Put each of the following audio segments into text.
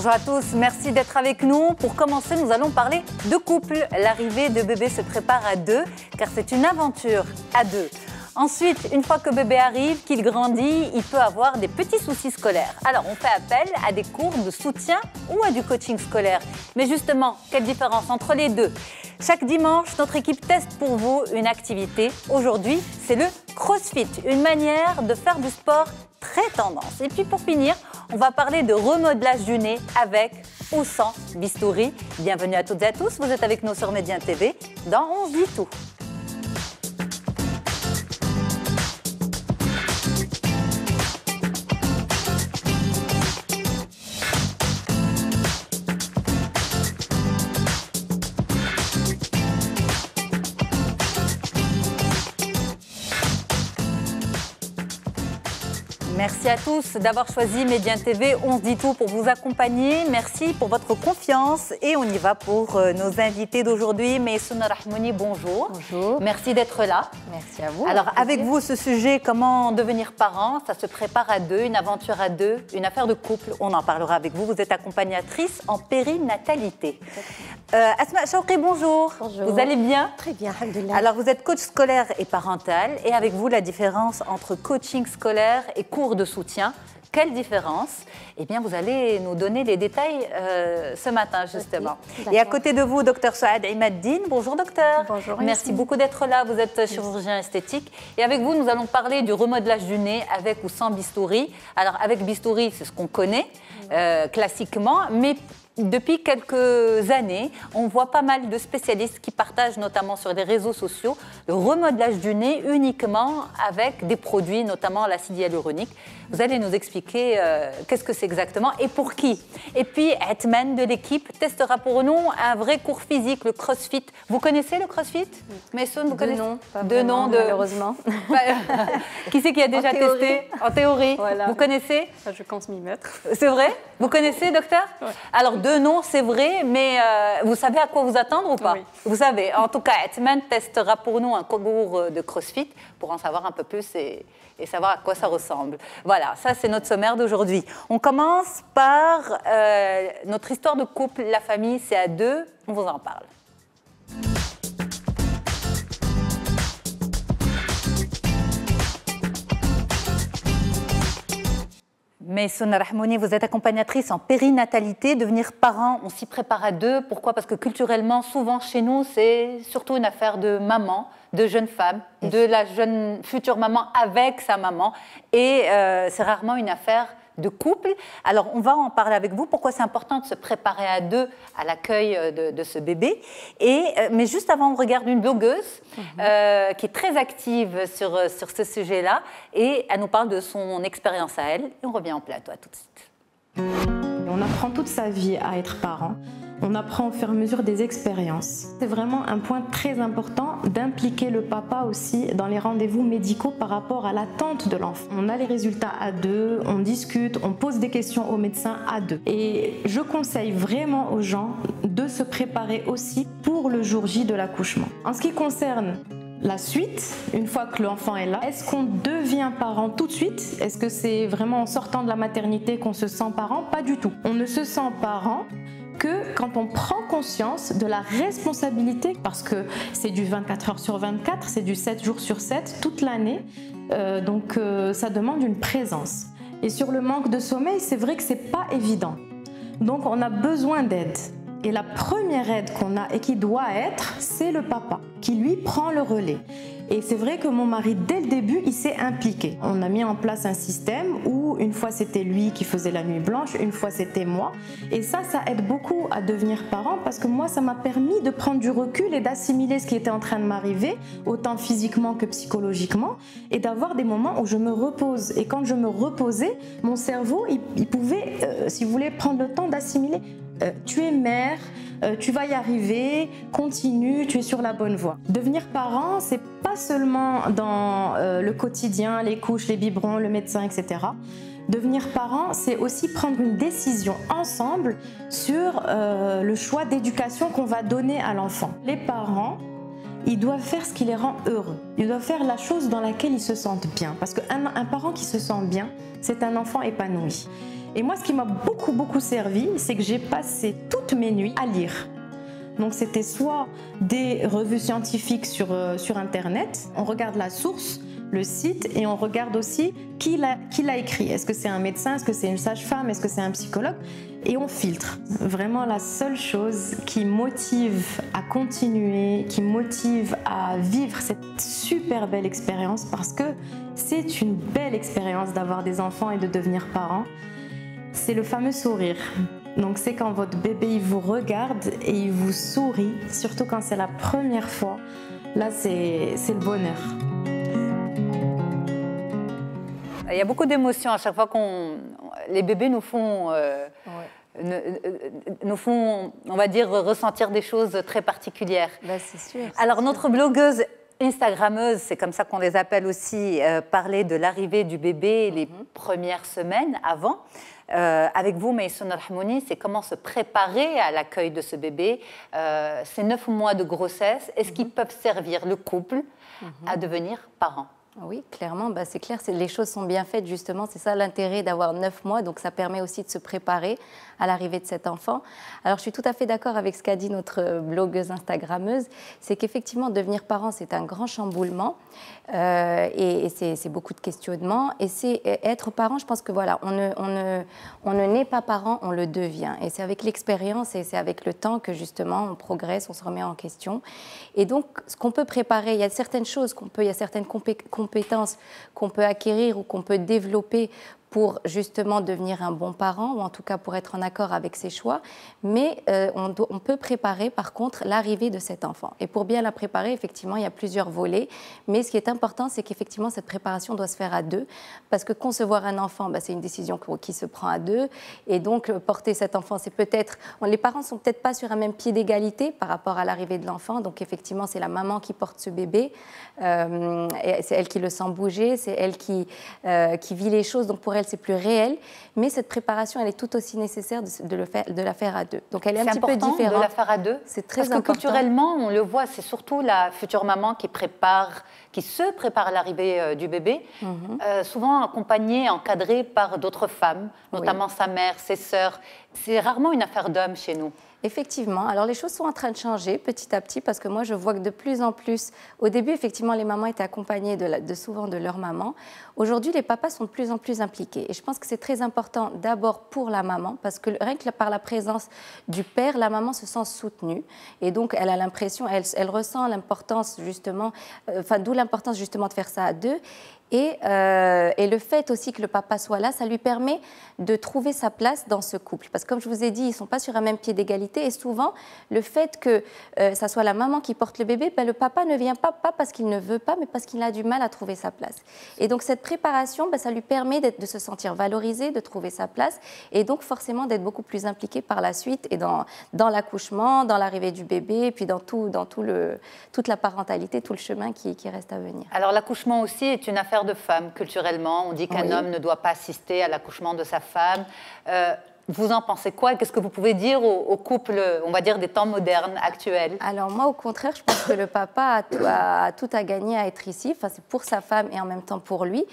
Bonjour à tous, merci d'être avec nous. Pour commencer, nous allons parler de couple. L'arrivée de bébé se prépare à deux, car c'est une aventure à deux. Ensuite, une fois que bébé arrive, qu'il grandit, il peut avoir des petits soucis scolaires. Alors, on fait appel à des cours de soutien ou à du coaching scolaire. Mais justement, quelle différence entre les deux? Chaque dimanche, notre équipe teste pour vous une activité. Aujourd'hui, c'est le CrossFit, une manière de faire du sport très tendance. Et puis pour finir, on va parler de remodelage du nez avec ou sans bistouri. Bienvenue à toutes et à tous, vous êtes avec nous sur Médien TV dans On se dit tout. Merci à tous d'avoir choisi Médien TV, On se dit tout pour vous accompagner. Merci pour votre confiance et on y va pour nos invités d'aujourd'hui. Maysouna Rahmouni, bonjour. Bonjour. Merci d'être là. Merci à vous. Alors avec vous, ce sujet, comment devenir parent, ça se prépare à deux, une aventure à deux, une affaire de couple. On en parlera avec vous. Vous êtes accompagnatrice en périnatalité. Asma Chouki, bonjour. Bonjour. Vous allez bien? Très bien, alhamdoulilah. Alors vous êtes coach scolaire et parental et avec vous la différence entre coaching scolaire et cours de soutien. Quelle différence? Eh bien, vous allez nous donner les détails ce matin, justement. Okay, et à côté de vous, docteur Saad Imaddine. Bonjour, docteur. Bonjour. Merci beaucoup d'être là. Vous êtes chirurgien esthétique. Et avec vous, nous allons parler du remodelage du nez avec ou sans bistouri. Alors, avec bistouri, c'est ce qu'on connaît classiquement, mais depuis quelques années, on voit pas mal de spécialistes qui partagent notamment sur les réseaux sociaux le remodelage du nez uniquement avec des produits, notamment l'acide hyaluronique. Vous allez nous expliquer qu'est-ce que c'est exactement et pour qui. Et puis, Hetman de l'équipe testera pour nous un vrai cours physique, le CrossFit. Vous connaissez le CrossFit? Maysouna, vous connaissez? Non, pas de vraiment, nom de... malheureusement. Qui c'est qui a déjà testé? En théorie. Voilà. Vous connaissez? Je compte m'y mettre. C'est vrai? Vous connaissez, docteur? Ouais. Alors, deux noms, c'est vrai, mais vous savez à quoi vous attendre ou pas? Oui. Vous savez. En tout cas, Hetman testera pour nous un cours de CrossFit pour en savoir un peu plus et savoir à quoi ça ressemble. Voilà, ça c'est notre sommaire d'aujourd'hui. On commence par notre histoire de couple, la famille, c'est à deux, on vous en parle. Maysouna Rahmouni, vous êtes accompagnatrice en périnatalité. Devenir parent, on s'y prépare à deux. Pourquoi? Parce que culturellement, souvent chez nous, c'est surtout une affaire de maman, de jeune femme, de la jeune future maman avec sa maman. Et c'est rarement une affaire de couple. Alors, on va en parler avec vous. Pourquoi c'est important de se préparer à deux à l'accueil de ce bébé. Mais juste avant, on regarde une blogueuse qui est très active sur ce sujet-là et elle nous parle de son expérience à elle. Et on revient en plateau. À tout de suite. On apprend toute sa vie à être parent. On apprend au fur et à mesure des expériences. C'est vraiment un point très important d'impliquer le papa aussi dans les rendez-vous médicaux par rapport à l'attente de l'enfant. On a les résultats à deux, on discute, on pose des questions aux médecins à deux. Et je conseille vraiment aux gens de se préparer aussi pour le jour J de l'accouchement. En ce qui concerne la suite, une fois que l'enfant est là, est-ce qu'on devient parent tout de suite? Est-ce que c'est vraiment en sortant de la maternité qu'on se sent parent? Pas du tout. On ne se sent parent que quand on prend conscience de la responsabilité, parce que c'est du 24 heures sur 24, c'est du 7 jours sur 7, toute l'année, donc ça demande une présence. Et sur le manque de sommeil, c'est vrai que c'est pas évident. Donc on a besoin d'aide. Et la première aide qu'on a et qui doit être, c'est le papa, qui lui prend le relais. Et c'est vrai que mon mari, dès le début, il s'est impliqué. On a mis en place un système où une fois c'était lui qui faisait la nuit blanche, une fois c'était moi. Et ça aide beaucoup à devenir parent parce que moi, ça m'a permis de prendre du recul et d'assimiler ce qui était en train de m'arriver, autant physiquement que psychologiquement, et d'avoir des moments où je me repose. Et quand je me reposais, mon cerveau, il pouvait, si vous voulez, prendre le temps d'assimiler. Tu es mère, tu vas y arriver, continue, tu es sur la bonne voie. Devenir parent, c'est pas seulement dans le quotidien, les couches, les biberons, le médecin, etc. Devenir parent, c'est aussi prendre une décision ensemble sur le choix d'éducation qu'on va donner à l'enfant. Les parents, ils doivent faire ce qui les rend heureux. Ils doivent faire la chose dans laquelle ils se sentent bien. Parce qu'un parent qui se sent bien, c'est un enfant épanoui. Et moi, ce qui m'a beaucoup servi, c'est que j'ai passé toutes mes nuits à lire. Donc c'était soit des revues scientifiques sur Internet, on regarde la source, le site, et on regarde aussi qui l'a écrit. Est-ce que c'est un médecin, est-ce que c'est une sage-femme, est-ce que c'est un psychologue? Et on filtre. Vraiment la seule chose qui motive à continuer, qui motive à vivre cette super belle expérience, parce que c'est une belle expérience d'avoir des enfants et de devenir parent, c'est le fameux sourire. Donc c'est quand votre bébé il vous regarde et il vous sourit, surtout quand c'est la première fois. Là, c'est le bonheur. Il y a beaucoup d'émotions à chaque fois les bébés nous font, on va dire, ressentir des choses très particulières. Bah, c'est sûr. Alors, notre blogueuse Instagrammeuse, c'est comme ça qu'on les appelle aussi, parlait de l'arrivée du bébé les premières semaines avant. Avec vous, Maysouna Rahmouni, c'est comment se préparer à l'accueil de ce bébé. Ces 9 mois de grossesse, est-ce qu'ils peuvent servir le couple à devenir parent? Oui, clairement, bah, c'est clair, les choses sont bien faites justement, c'est ça l'intérêt d'avoir 9 mois, donc ça permet aussi de se préparer à l'arrivée de cet enfant. Alors je suis tout à fait d'accord avec ce qu'a dit notre blogueuse Instagrammeuse, c'est qu'effectivement devenir parent c'est un grand chamboulement et c'est beaucoup de questionnements, et c'est être parent, je pense que voilà, on ne naît pas parent, on le devient, et c'est avec l'expérience et c'est avec le temps que justement on progresse, on se remet en question. Et donc ce qu'on peut préparer, il y a certaines choses il y a certaines compétences qu'on peut acquérir ou qu'on peut développer pour justement devenir un bon parent, ou en tout cas pour être en accord avec ses choix, mais on peut préparer par contre l'arrivée de cet enfant. Et pour bien la préparer, effectivement, il y a plusieurs volets, mais ce qui est important, c'est qu'effectivement cette préparation doit se faire à deux, parce que concevoir un enfant, bah, c'est une décision qui se prend à deux, et donc porter cet enfant, c'est peut-être... Les parents ne sont peut-être pas sur un même pied d'égalité par rapport à l'arrivée de l'enfant, donc effectivement c'est la maman qui porte ce bébé, et c'est elle qui le sent bouger, c'est elle qui vit les choses, donc pour elle c'est plus réel, mais cette préparation elle est tout aussi nécessaire de la faire à deux. Donc elle est un petit peu différente. C'est important de la faire à deux. C'est très important. Parce que culturellement, on le voit, c'est surtout la future maman qui se prépare à l'arrivée du bébé, souvent accompagnée, encadrée par d'autres femmes, notamment sa mère, ses sœurs. C'est rarement une affaire d'homme chez nous. Effectivement. Alors, les choses sont en train de changer petit à petit, parce que moi, je vois que de plus en plus... Au début, effectivement, les mamans étaient accompagnées souvent de leur maman. Aujourd'hui, les papas sont de plus en plus impliqués. Et je pense que c'est très important, d'abord pour la maman, parce que rien que par la présence du père, la maman se sent soutenue. Et donc, elle a l'impression, elle ressent l'importance, justement... d'où l'importance, justement, de faire ça à deux. Et le fait aussi que le papa soit là, ça lui permet de trouver sa place dans ce couple. Parce que comme je vous ai dit, ils ne sont pas sur un même pied d'égalité. Et souvent, le fait que ça soit la maman qui porte le bébé, ben, le papa ne vient pas parce qu'il ne veut pas, mais parce qu'il a du mal à trouver sa place. Et donc cette préparation, ben, ça lui permet de se sentir valorisé, de trouver sa place, et donc forcément d'être beaucoup plus impliqué par la suite, et dans l'accouchement, dans l'arrivée du bébé, et puis dans toute la parentalité, tout le chemin qui reste à venir. Alors l'accouchement aussi est une affaire de femme culturellement. On dit qu'un homme ne doit pas assister à l'accouchement de sa femme. Vous en pensez quoi? Qu'est-ce que vous pouvez dire aux couples, on va dire, des temps modernes, actuels? Alors moi, au contraire, je pense que le papa a tout à gagner à être ici. Enfin, c'est pour sa femme et en même temps pour lui.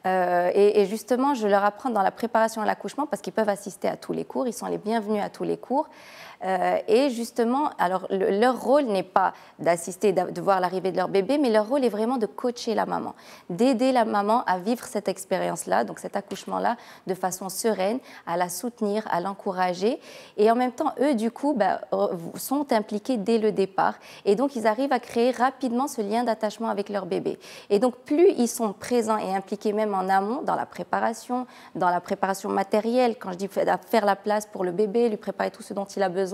Et justement, je leur apprends dans la préparation à l'accouchement, parce qu'ils peuvent assister à tous les cours. Ils sont les bienvenus à tous les cours. Et justement, alors leur rôle n'est pas d'assister, de voir l'arrivée de leur bébé, mais leur rôle est vraiment de coacher la maman, d'aider la maman à vivre cette expérience-là, donc cet accouchement-là, de façon sereine, à la soutenir, à l'encourager. Et en même temps, eux, du coup, sont impliqués dès le départ. Et donc, ils arrivent à créer rapidement ce lien d'attachement avec leur bébé. Et donc, plus ils sont présents et impliqués même en amont, dans la préparation matérielle, quand je dis faire la place pour le bébé, lui préparer tout ce dont il a besoin,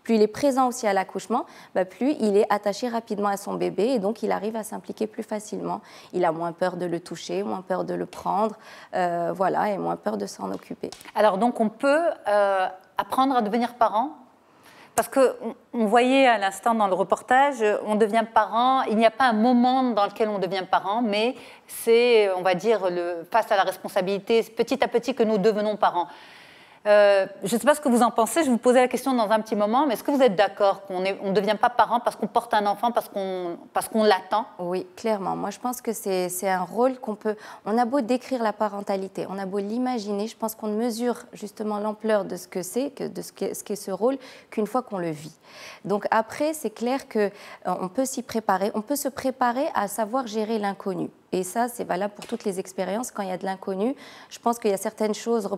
plus il est présent aussi à l'accouchement, plus il est attaché rapidement à son bébé, et donc il arrive à s'impliquer plus facilement. Il a moins peur de le toucher, moins peur de le prendre, voilà, et moins peur de s'en occuper. Alors donc on peut apprendre à devenir parent? Parce qu'on voyait à l'instant dans le reportage, on devient parent, il n'y a pas un moment dans lequel on devient parent, mais c'est, on va dire, face à la responsabilité, petit à petit que nous devenons parents. Je ne sais pas ce que vous en pensez, je vais vous poser la question dans un petit moment, mais est-ce que vous êtes d'accord qu'on ne devient pas parent parce qu'on porte un enfant, parce qu'on l'attend? Oui, clairement. Moi, je pense que c'est un rôle qu'on peut... On a beau décrire la parentalité, on a beau l'imaginer, je pense qu'on ne mesure justement l'ampleur de ce que c'est, de ce qu'est ce rôle, qu'une fois qu'on le vit. Donc après, c'est clair qu'on peut s'y préparer, on peut se préparer à savoir gérer l'inconnu. Et ça, c'est valable pour toutes les expériences. Quand il y a de l'inconnu, je pense qu'il y a certaines choses,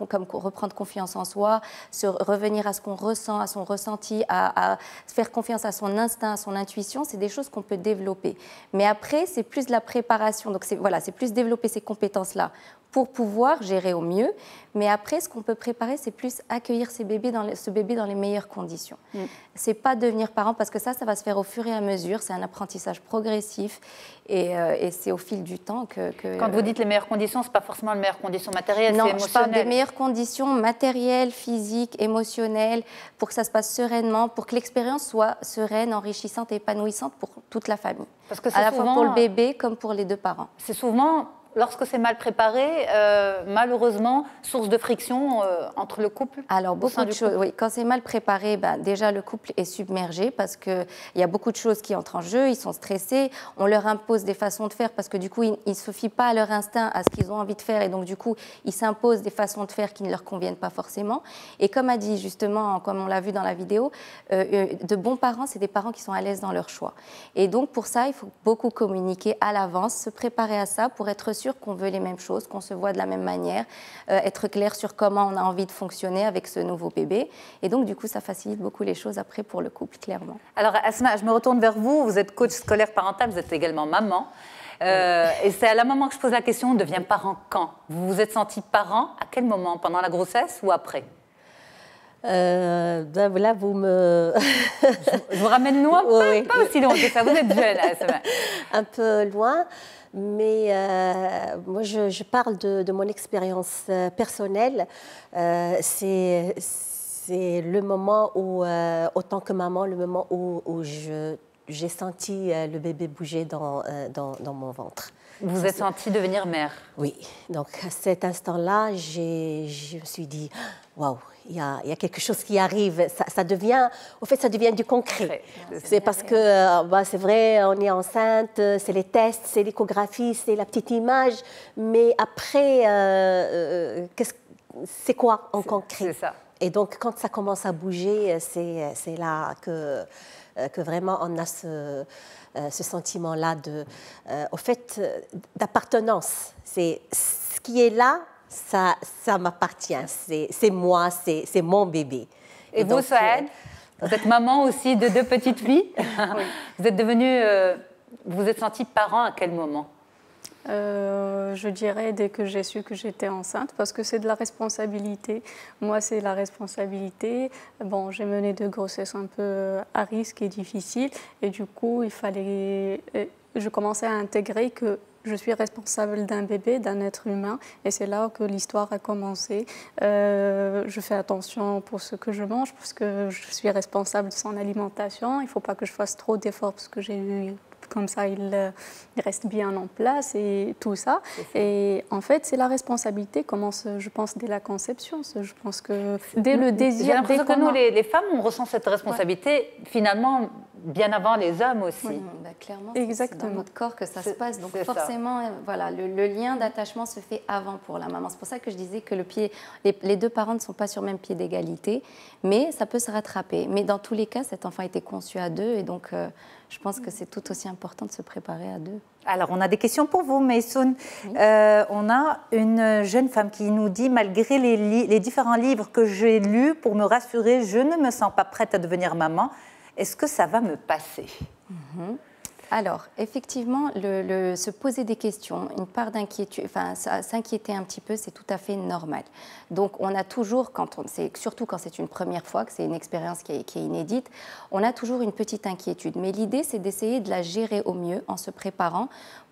comme reprendre confiance en soi, revenir à ce qu'on ressent, à son ressenti, à faire confiance à son instinct, à son intuition, c'est des choses qu'on peut développer. Mais après, c'est plus de la préparation. Donc c'est plus développer ces compétences-là pour pouvoir gérer au mieux. Mais après, ce qu'on peut préparer, c'est plus accueillir ce bébé dans les meilleures conditions. C'est pas devenir parent, parce que ça va se faire au fur et à mesure. C'est un apprentissage progressif et c'est au fil du temps que... Quand vous dites les meilleures conditions, c'est pas forcément les meilleures conditions matérielles, c'est émotionnel. Non, je parle des meilleures conditions matérielles, physiques, émotionnelles, pour que ça se passe sereinement, pour que l'expérience soit sereine, enrichissante et épanouissante pour toute la famille. Parce que à la fois pour le bébé comme pour les deux parents. C'est souvent... Lorsque c'est mal préparé, malheureusement, source de friction entre le couple. Alors, beaucoup de choses. Oui, quand c'est mal préparé, déjà, le couple est submergé parce qu'il y a beaucoup de choses qui entrent en jeu, ils sont stressés, on leur impose des façons de faire parce que du coup, ils ne se fient pas à leur instinct, à ce qu'ils ont envie de faire et donc du coup, ils s'imposent des façons de faire qui ne leur conviennent pas forcément. Et comme a dit justement, comme on l'a vu dans la vidéo, de bons parents, c'est des parents qui sont à l'aise dans leur choix. Et donc, pour ça, il faut beaucoup communiquer à l'avance, se préparer à ça pour être sûr qu'on veut les mêmes choses, qu'on se voit de la même manière, être clair sur comment on a envie de fonctionner avec ce nouveau bébé. Et donc, du coup, ça facilite beaucoup les choses après pour le couple, clairement. Alors, Asma, je me retourne vers vous. Vous êtes coach scolaire parental, vous êtes également maman. Et c'est à la maman que je pose la question, on devient parent quand? Vous vous êtes senti parent à quel moment? Pendant la grossesse ou après? Là, vous me... je vous ramène loin, pas aussi loin que ça. Vous êtes jeune, Asma. Un peu loin. Mais moi, je parle de mon expérience personnelle. C'est le moment où, autant que maman, le moment où j'ai senti le bébé bouger dans mon ventre. Vous vous êtes sentie devenir mère? Oui. Donc, à cet instant-là, je me suis dit, waouh, il y a quelque chose qui arrive. Ça devient du concret. C'est parce que, c'est vrai, on est enceinte, c'est les tests, c'est l'échographie, c'est la petite image. Mais après, c'est quoi en concret? C'est ça. Et donc, quand ça commence à bouger, c'est là que vraiment on a ce sentiment-là d'appartenance. C'est ce qui est là, ça m'appartient. C'est moi, c'est mon bébé. Et vous, Sohaed, vous êtes maman aussi de 2 petites filles. Oui. Vous êtes devenue, vous êtes sentie parent à quel moment? Je dirais dès que j'ai su que j'étais enceinte, parce que c'est de la responsabilité. Moi, c'est la responsabilité. Bon, j'ai mené 2 grossesses un peu à risque et difficiles, et du coup, je commençais à intégrer que je suis responsable d'un bébé, d'un être humain, et c'est là que l'histoire a commencé. Je fais attention pour ce que je mange, parce que je suis responsable de son alimentation. Il ne faut pas que je fasse trop d'efforts, parce que j'ai eu... Comme ça, il reste bien en place et tout ça. Et en fait, c'est la responsabilité commence, je pense, dès la conception. Je pense que dès le désir... J'ai l'impression que nous, les femmes, on ressent cette responsabilité, finalement, bien avant les hommes aussi. Oui, clairement, c'est dans notre corps que ça se passe. Donc forcément, voilà, le lien d'attachement se fait avant pour la maman. C'est pour ça que je disais que les 2 parents ne sont pas sur le même pied d'égalité, mais ça peut se rattraper. Mais dans tous les cas, cet enfant a été conçu à 2 et donc... je pense que c'est tout aussi important de se préparer à 2. Alors, on a des questions pour vous, Maysoun. Oui. On a une jeune femme qui nous dit « Malgré les différents livres que j'ai lus pour me rassurer, je ne me sens pas prête à devenir maman. Est-ce que ça va me passer ?» Alors, effectivement, se poser des questions, une part d'inquiétude, enfin, s'inquiéter un petit peu, c'est tout à fait normal. Donc, on a toujours, surtout quand c'est une première fois, que c'est une expérience qui est inédite, on a toujours une petite inquiétude. Mais l'idée, c'est d'essayer de la gérer au mieux en se préparant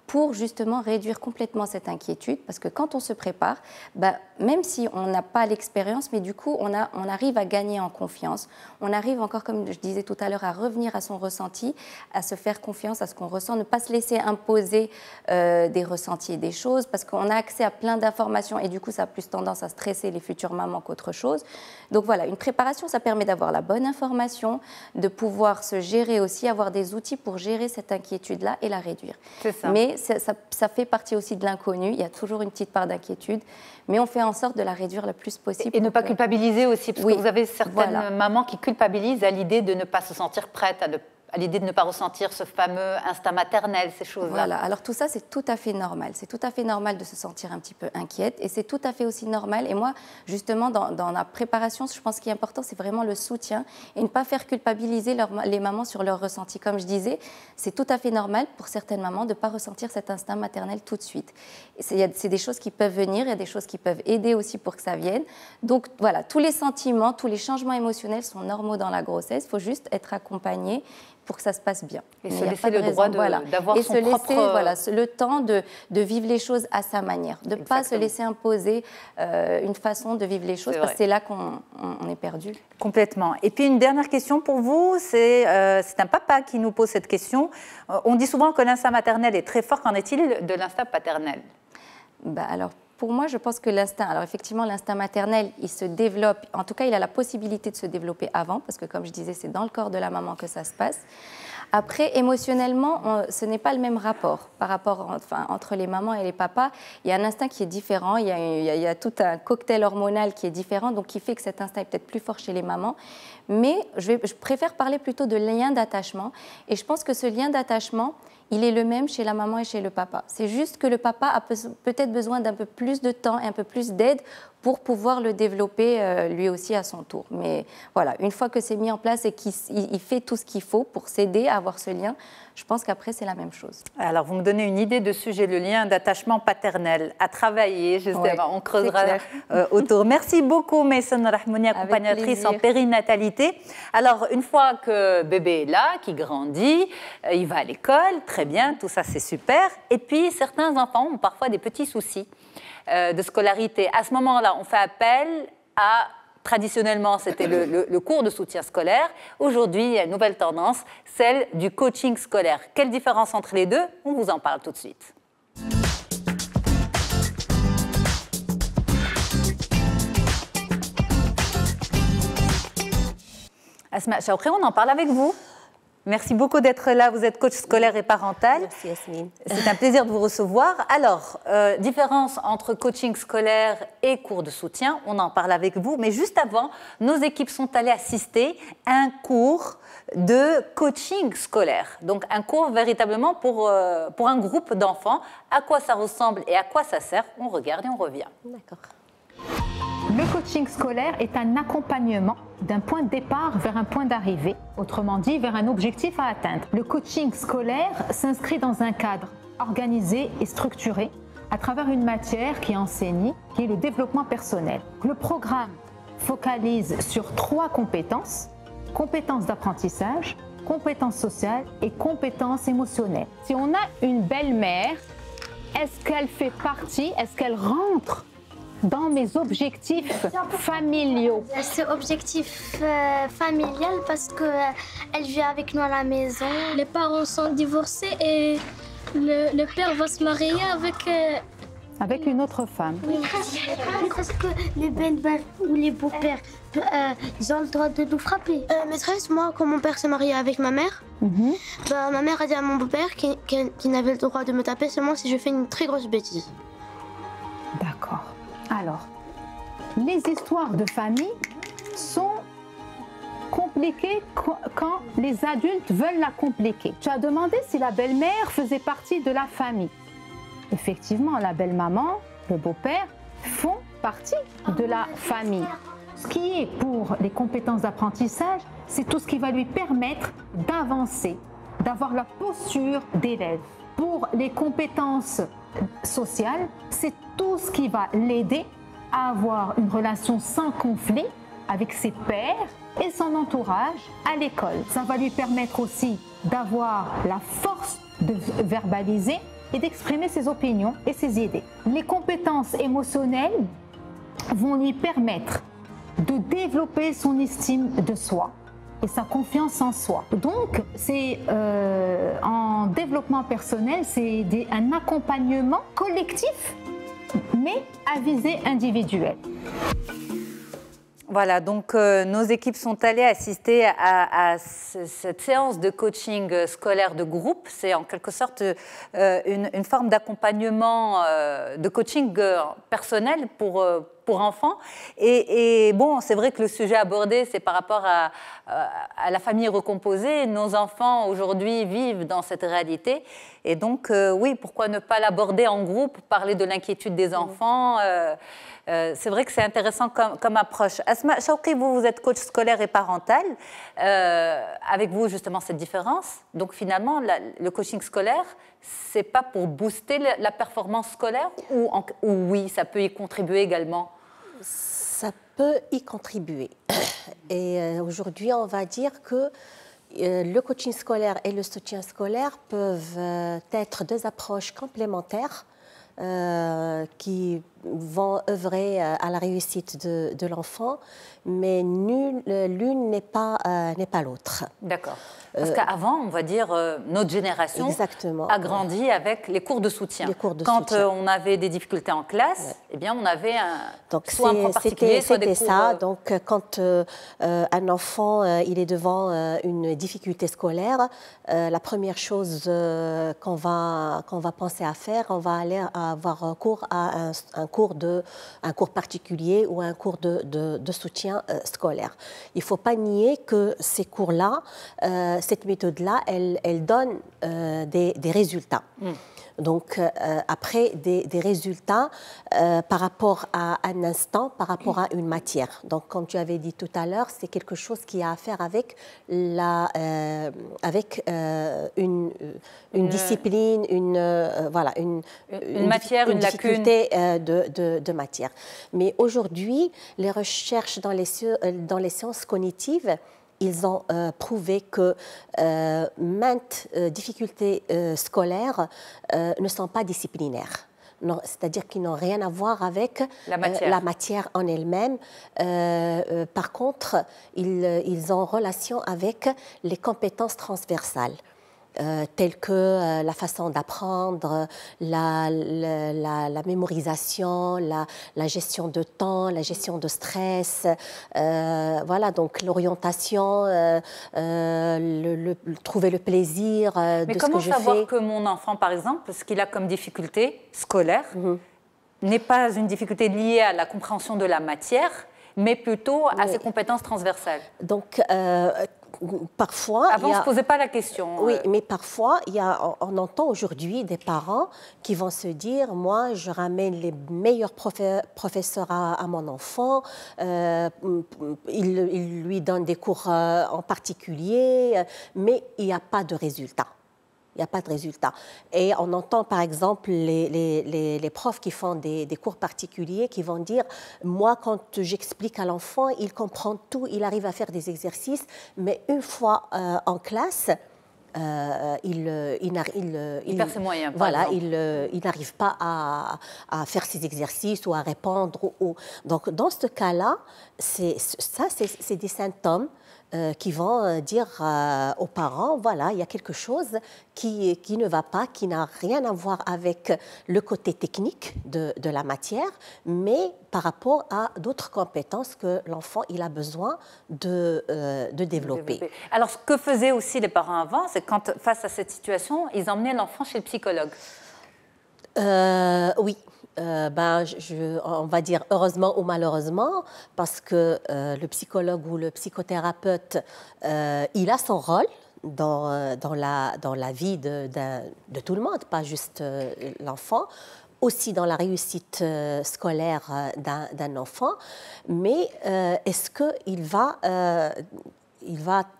pour justement réduire complètement cette inquiétude, parce que quand on se prépare, même si on n'a pas l'expérience, mais du coup on arrive à gagner en confiance, on arrive encore, comme je disais tout à l'heure, à revenir à son ressenti, à se faire confiance à ce qu'on ressent, ne pas se laisser imposer des ressentis et des choses, parce qu'on a accès à plein d'informations et du coup ça a plus tendance à stresser les futures mamans qu'autre chose. Donc voilà, une préparation, ça permet d'avoir la bonne information, de pouvoir se gérer aussi, avoir des outils pour gérer cette inquiétude-là et la réduire. C'est ça. Mais ça fait partie aussi de l'inconnu, il y a toujours une petite part d'inquiétude, mais on fait en sorte de la réduire le plus possible. Et ne pas culpabiliser aussi, parce que vous avez certaines mamans qui culpabilisent à l'idée de ne pas se sentir prête, à l'idée de ne pas ressentir ce fameux instinct maternel, ces choses-là. Voilà, alors tout ça, c'est tout à fait normal. C'est tout à fait normal de se sentir un petit peu inquiète et c'est tout à fait aussi normal. Et moi, justement, dans la préparation, je pense qu'il est important, c'est vraiment le soutien et ne pas faire culpabiliser les mamans sur leurs ressentis. Comme je disais, c'est tout à fait normal pour certaines mamans de ne pas ressentir cet instinct maternel tout de suite. C'est des choses qui peuvent venir, il y a des choses qui peuvent aider aussi pour que ça vienne. Donc voilà, tous les sentiments, tous les changements émotionnels sont normaux dans la grossesse. Il faut juste être accompagné pour que ça se passe bien. Et se laisser le droit d'avoir son propre... le temps de vivre les choses à sa manière, de ne pas se laisser imposer une façon de vivre les choses, parce que c'est là qu'on est perdu. Complètement. Et puis une dernière question pour vous, c'est un papa qui nous pose cette question. On dit souvent que l'instinct maternel est très fort, qu'en est-il de l'instinct paternel? Alors, pour moi, je pense que alors effectivement, l'instinct maternel, il se développe, en tout cas, il a la possibilité de se développer avant, parce que comme je disais, c'est dans le corps de la maman que ça se passe. Après, émotionnellement, ce n'est pas le même rapport entre les mamans et les papas. Il y a un instinct qui est différent, il y a tout un cocktail hormonal qui est différent, donc qui fait que cet instinct est peut-être plus fort chez les mamans. Mais je préfère parler plutôt de lien d'attachement. Et je pense que ce lien d'attachement, il est le même chez la maman et chez le papa. C'est juste que le papa a peut-être besoin d'un peu plus de temps et un peu plus d'aide pour pouvoir le développer lui aussi à son tour. Mais voilà, une fois que c'est mis en place et qu'il fait tout ce qu'il faut pour s'aider à avoir ce lien, je pense qu'après, c'est la même chose. Alors, vous me donnez une idée de sujet, le lien d'attachement paternel à travailler, justement. Ouais, on creusera autour. Merci beaucoup, Maysoun Rahmouni, accompagnatrice en périnatalité. Alors, une fois que bébé est là, qui grandit, il va à l'école, très bien, tout ça, c'est super. Et puis, certains enfants ont parfois des petits soucis de scolarité. À ce moment-là, on fait appel à... Traditionnellement, c'était le cours de soutien scolaire. Aujourd'hui, il y a une nouvelle tendance, celle du coaching scolaire. Quelle différence entre les deux? On vous en parle tout de suite. Asma Chaoukri, on en parle avec vous. Merci beaucoup d'être là. Vous êtes coach scolaire et parental. Merci Yasmine. C'est un plaisir de vous recevoir. Alors, différence entre coaching scolaire et cours de soutien, on en parle avec vous. Mais juste avant, nos équipes sont allées assister à un cours de coaching scolaire. Donc, un cours véritablement pour un groupe d'enfants. À quoi ça ressemble et à quoi ça sert? On regarde et on revient. D'accord. Le coaching scolaire est un accompagnement d'un point de départ vers un point d'arrivée, autrement dit vers un objectif à atteindre. Le coaching scolaire s'inscrit dans un cadre organisé et structuré à travers une matière qui est enseignée, qui est le développement personnel. Le programme focalise sur 3 compétences: compétences d'apprentissage, compétences sociales et compétences émotionnelles. Si on a une belle-mère, est-ce qu'elle fait partie, est-ce qu'elle rentre dans mes objectifs familiaux? C'est objectif familial parce qu'elle vit avec nous à la maison. Les parents sont divorcés et le père va se marier avec une autre femme. Oui. Est-ce que les belles-mères ou les beaux-pères ils ont le droit de nous frapper? Maîtresse, moi, quand mon père s'est marié avec ma mère, ma mère a dit à mon beau-père qu'il n'avait le droit de me taper seulement si je fais une très grosse bêtise. D'accord. Alors, les histoires de famille sont compliquées quand les adultes veulent la compliquer. Tu as demandé si la belle-mère faisait partie de la famille. Effectivement, la belle-maman, le beau-père font partie de la famille. Ce qui est pour les compétences d'apprentissage, c'est tout ce qui va lui permettre d'avancer, d'avoir la posture d'élève. Pour les compétences sociales, c'est tout ce qui va l'aider à avoir une relation sans conflit avec ses pairs et son entourage à l'école. Ça va lui permettre aussi d'avoir la force de verbaliser et d'exprimer ses opinions et ses idées. Les compétences émotionnelles vont lui permettre de développer son estime de soi et sa confiance en soi. Donc, c'est en développement personnel, c'est un accompagnement collectif, mais à visée individuelle. Voilà, donc nos équipes sont allées assister à cette séance de coaching scolaire de groupe. C'est en quelque sorte une forme d'accompagnement, de coaching personnel pour enfants. Et bon, c'est vrai que le sujet abordé, c'est par rapport à la famille recomposée. Nos enfants, aujourd'hui, vivent dans cette réalité. Et donc, oui, pourquoi ne pas l'aborder en groupe, parler de l'inquiétude des enfants c'est vrai que c'est intéressant comme approche. Asma Chawqi, vous êtes coach scolaire et parental. Avec vous, justement, cette différence. Donc, finalement, le coaching scolaire, c'est pas pour booster la performance scolaire ou oui, ça peut y contribuer également? Ça peut y contribuer. Et aujourd'hui, on va dire que le coaching scolaire et le soutien scolaire peuvent être deux approches complémentaires qui vont œuvrer à la réussite de l'enfant, mais l'une n'est pas l'autre. D'accord. Parce qu'avant, on va dire, notre génération a grandi avec les cours de soutien. Quand on avait des difficultés en classe, eh bien, on avait soit un cours particulier, soit des cours... C'était ça. Donc, quand un enfant il est devant une difficulté scolaire, la première chose qu'on va penser à faire, on va aller avoir recours à un cours particulier ou un cours de soutien scolaire. Il ne faut pas nier que ces cours-là, cette méthode-là, elle donne des résultats. Donc, après, des résultats par rapport à un instant, par rapport à une matière. Donc, comme tu avais dit tout à l'heure, c'est quelque chose qui a à faire avec une discipline, une matière, une difficulté de matière. Mais aujourd'hui, les recherches dans les sciences cognitives, ils ont prouvé que maintes difficultés scolaires ne sont pas disciplinaires. C'est-à-dire qu'ils n'ont rien à voir avec la matière en elle-même. Par contre, ils ont relation avec les compétences transversales. Telles que la façon d'apprendre, la mémorisation, la gestion de temps, la gestion de stress, voilà, donc l'orientation, trouver le plaisir de ce que je fais. Mais comment savoir que mon enfant, par exemple, ce qu'il a comme difficulté scolaire, n'est pas une difficulté liée à la compréhension de la matière, mais plutôt à ses compétences transversales? Donc, parfois... Avant, on ne se posait pas la question. Oui, mais parfois, on entend aujourd'hui des parents qui vont se dire, moi, je ramène les meilleurs professeurs à mon enfant, il lui donne des cours en particulier, mais il n'y a pas de résultat. Il n'y a pas de résultat. Et on entend par exemple les profs qui font des cours particuliers qui vont dire « Moi, quand j'explique à l'enfant, il comprend tout, il arrive à faire des exercices, mais une fois en classe, il perd ses moyens. Voilà, il n'arrive pas à faire ses exercices ou à répondre. Donc, dans ce cas-là, c'est des symptômes qui vont dire aux parents, voilà, il y a quelque chose qui ne va pas, qui n'a rien à voir avec le côté technique de la matière, mais par rapport à d'autres compétences que l'enfant il a besoin de développer. Alors, ce que faisaient aussi les parents avant, c'est quand, face à cette situation, ils emmenaient l'enfant chez le psychologue. Oui. On va dire heureusement ou malheureusement, parce que le psychologue ou le psychothérapeute, il a son rôle dans la vie de tout le monde, pas juste l'enfant, aussi dans la réussite scolaire d'un enfant. Mais est-ce qu'il va...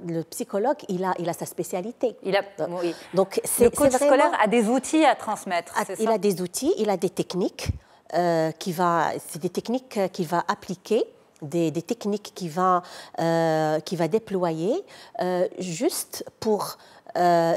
le psychologue, il a sa spécialité. Oui. Donc, le coach scolaire a des outils à transmettre. Il a des outils, il a des techniques. C'est des techniques qu'il va appliquer, des techniques qu'il va déployer, juste pour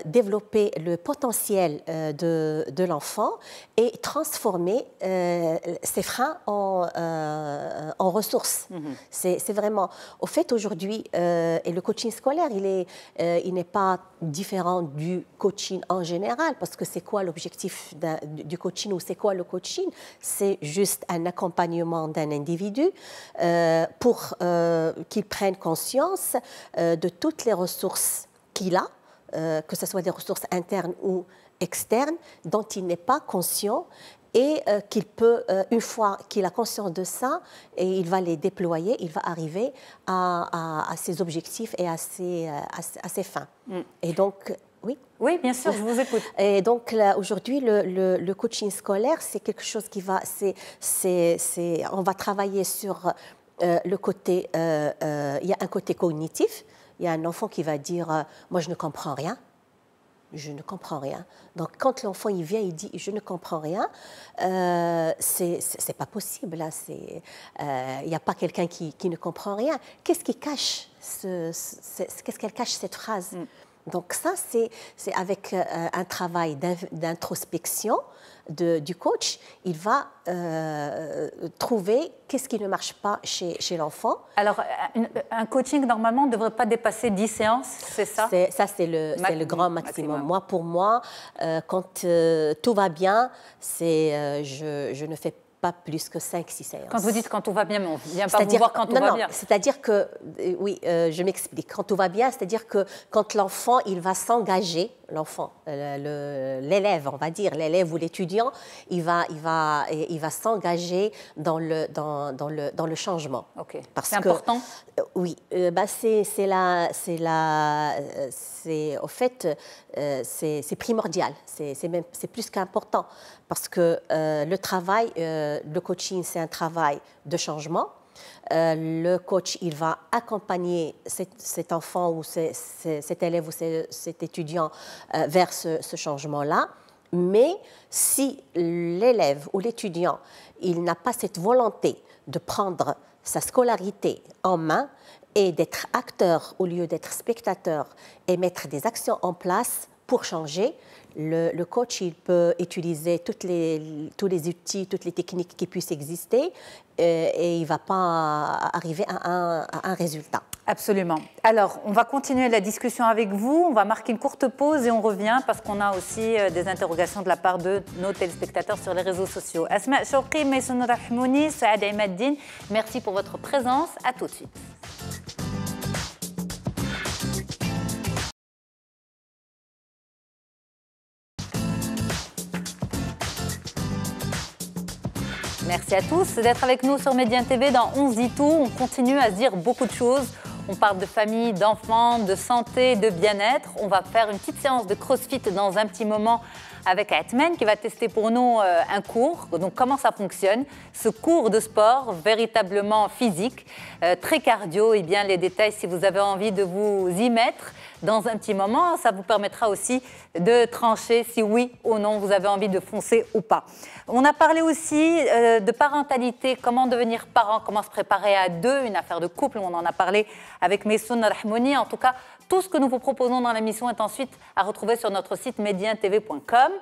développer le potentiel de l'enfant et transformer ces freins en ressources. C'est vraiment... Au fait, aujourd'hui, et le coaching scolaire, il n'est pas différent du coaching en général, parce que c'est quoi l'objectif du coaching ou c'est quoi le coaching? C'est juste un accompagnement d'un individu pour qu'il prenne conscience de toutes les ressources qu'il a, que ce soit des ressources internes ou externes, dont il n'est pas conscient et qu'il peut, une fois qu'il a conscience de ça, et il va les déployer, il va arriver à ses objectifs et à ses fins. Et donc, oui. Oui, bien sûr, je vous écoute. Et donc, aujourd'hui, le coaching scolaire, c'est quelque chose qui va... on va travailler sur le côté... il y a un côté cognitif. Il y a un enfant qui va dire moi, je ne comprends rien. Je ne comprends rien. Donc, quand l'enfant il vient, il dit je ne comprends rien, c'est pas possible. Là, il n'y a pas quelqu'un qui ne comprend rien. Qu'est-ce qui cache qu'est-ce qu'elle cache cette phrase? Donc ça, c'est avec un travail d'introspection du coach, il va trouver qu'est-ce qui ne marche pas chez l'enfant. Alors, un coaching, normalement, ne devrait pas dépasser 10 séances, c'est ça? Ça, c'est le grand maximum. Moi, pour moi, quand tout va bien, je ne fais pas plus que 5-6 séances. Quand vous dites quand tout va bien, mais on ne vient pas vous voir quand tout va bien. C'est-à-dire que, oui, je m'explique. Quand tout va bien, c'est-à-dire que quand l'enfant, il va s'engager, l'enfant, l'élève, on va dire, l'élève ou l'étudiant, il va s'engager dans le changement. Ok. C'est important. Oui, au fait, c'est primordial. C'est plus qu'important parce que le travail, le coaching, c'est un travail de changement. Le coach, il va accompagner cet enfant ou cet élève ou cet étudiant vers ce changement-là. Mais si l'élève ou l'étudiant, il n'a pas cette volonté de prendre sa scolarité en main et d'être acteur au lieu d'être spectateur et mettre des actions en place pour changer, le coach, il peut utiliser tous les outils, toutes les techniques qui puissent exister et il ne va pas arriver à un résultat. Absolument. Alors, on va continuer la discussion avec vous. On va marquer une courte pause et on revient parce qu'on a aussi des interrogations de la part de nos téléspectateurs sur les réseaux sociaux. Asma Chouqi, Maysoun Rahmouni, Saad Imaddine, merci pour votre présence. À tout de suite. Merci à tous d'être avec nous sur Médien TV dans On se dit tout. On continue à se dire beaucoup de choses. On parle de famille, d'enfants, de santé, de bien-être. On va faire une petite séance de crossfit dans un petit moment avec Atmen qui va tester pour nous un cours. Donc comment ça fonctionne? Ce cours de sport véritablement physique, très cardio. Et bien les détails si vous avez envie de vous y mettre dans un petit moment. Ça vous permettra aussi de trancher si oui ou non vous avez envie de foncer ou pas. On a parlé aussi de parentalité, comment devenir parent, comment se préparer à deux, une affaire de couple. On en a parlé avec Maysoun Rahmouni. En tout cas, tout ce que nous vous proposons dans l'émission est ensuite à retrouver sur notre site medientv.com.